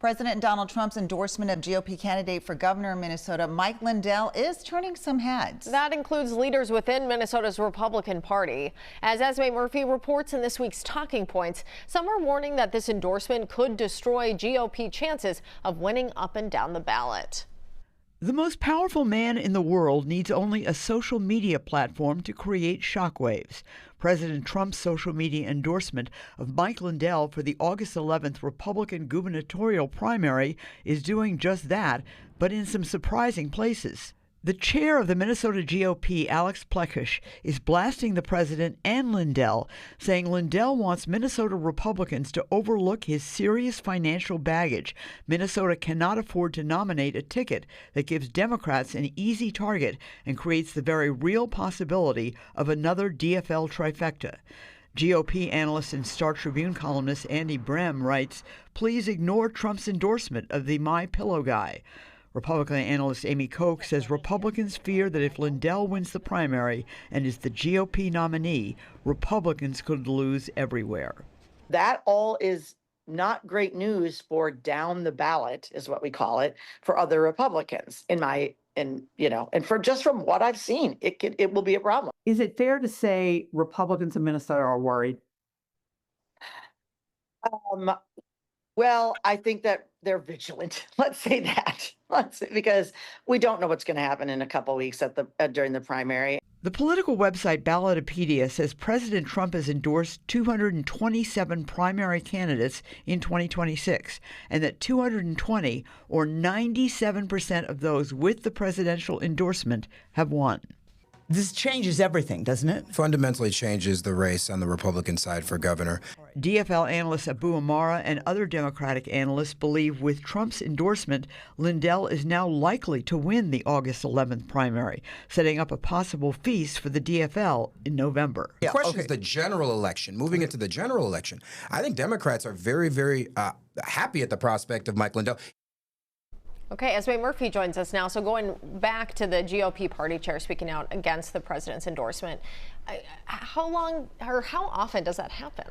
President Donald Trump's endorsement of GOP candidate for governor of Minnesota, Mike Lindell, is turning some heads. That includes leaders within Minnesota's Republican Party. As Esme Murphy reports in this week's Talking Points, some are warning that this endorsement could destroy GOP chances of winning up and down the ballot. The most powerful man in the world needs only a social media platform to create shockwaves. President Trump's social media endorsement of Mike Lindell for the August 11th Republican gubernatorial primary is doing just that, but in some surprising places. The chair of the Minnesota GOP, Alex Plekish, is blasting the president and Lindell, saying Lindell wants Minnesota Republicans to overlook his serious financial baggage. Minnesota cannot afford to nominate a ticket that gives Democrats an easy target and creates the very real possibility of another DFL trifecta. GOP analyst and Star Tribune columnist Andy Brem writes, "Please ignore Trump's endorsement of the My Pillow guy." Republican analyst Amy Koch says Republicans fear that if Lindell wins the primary and is the GOP nominee, Republicans could lose everywhere. That all is not great news for down the ballot, is what we call it, for other Republicans. And for just from what I've seen, it will be a problem. Is it fair to say Republicans in Minnesota are worried? Well, I think that they're vigilant. Let's say that. Because we don't know what's going to happen in a couple of weeks during the primary. The political website Ballotopedia says President Trump has endorsed 227 primary candidates in 2026, and that 220, or 97% of those with the presidential endorsement, have won. This changes everything, doesn't it? Fundamentally changes the race on the Republican side for governor. DFL analyst Abu Amara and other Democratic analysts believe with Trump's endorsement, Lindell is now likely to win the August 11th primary, setting up a possible feast for the DFL in November. The question is the general election. Moving into the general election, I think Democrats are very, very happy at the prospect of Mike Lindell. Okay, Esme Murphy joins us now. So going back to the GOP party chair speaking out against the president's endorsement, how long or how often does that happen?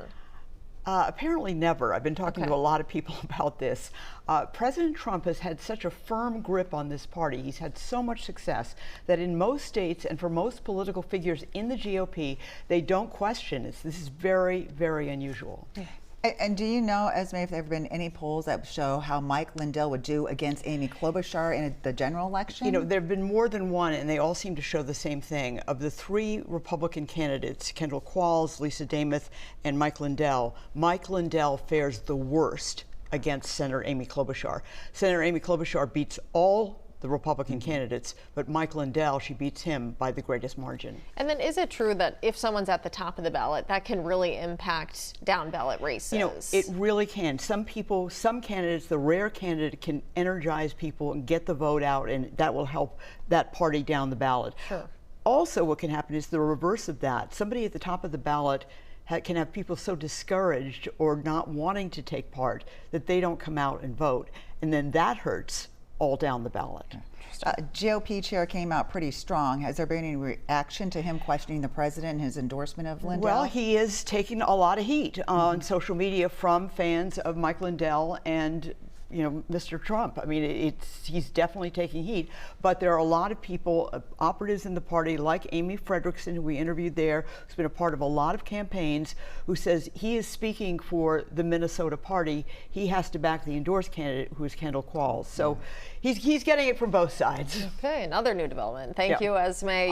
Apparently never. I've been talking to a lot of people about this. President Trump has had such a firm grip on this party. He's had so much success that in most states and for most political figures in the GOP, they don't question it. This is very, very unusual. And do you know, Esme, if there have been any polls that show how Mike Lindell would do against Amy Klobuchar in the general election? You know, there have been more than one, and they all seem to show the same thing. Of the three Republican candidates, Kendall Qualls, Lisa Damoth, and Mike Lindell fares the worst against Senator Amy Klobuchar. Senator Amy Klobuchar beats all the Republican candidates, but Mike Lindell, she beats him by the greatest margin. And then is it true that if someone's at the top of the ballot, that can really impact down ballot races? You know, it really can. Some candidates, the rare candidate can energize people and get the vote out, and that will help that party down the ballot. Sure. Also, what can happen is the reverse of that. Somebody at the top of the ballot can have people so discouraged or not wanting to take part that they don't come out and vote, and then that hurts all down the ballot. GOP chair came out pretty strong. Has there been any reaction to him questioning the president and his endorsement of Lindell? Well, he is taking a lot of heat on social media from fans of Mike Lindell and Mr. Trump. I mean, he's definitely taking heat, but there are a lot of people, operatives in the party, like Amy Frederickson, who we interviewed there, who's been a part of a lot of campaigns, who says he is speaking for the Minnesota party. He has to back the endorsed candidate, who is Kendall Qualls. So he's getting it from both sides. Okay, another new development. Thank you, Esme.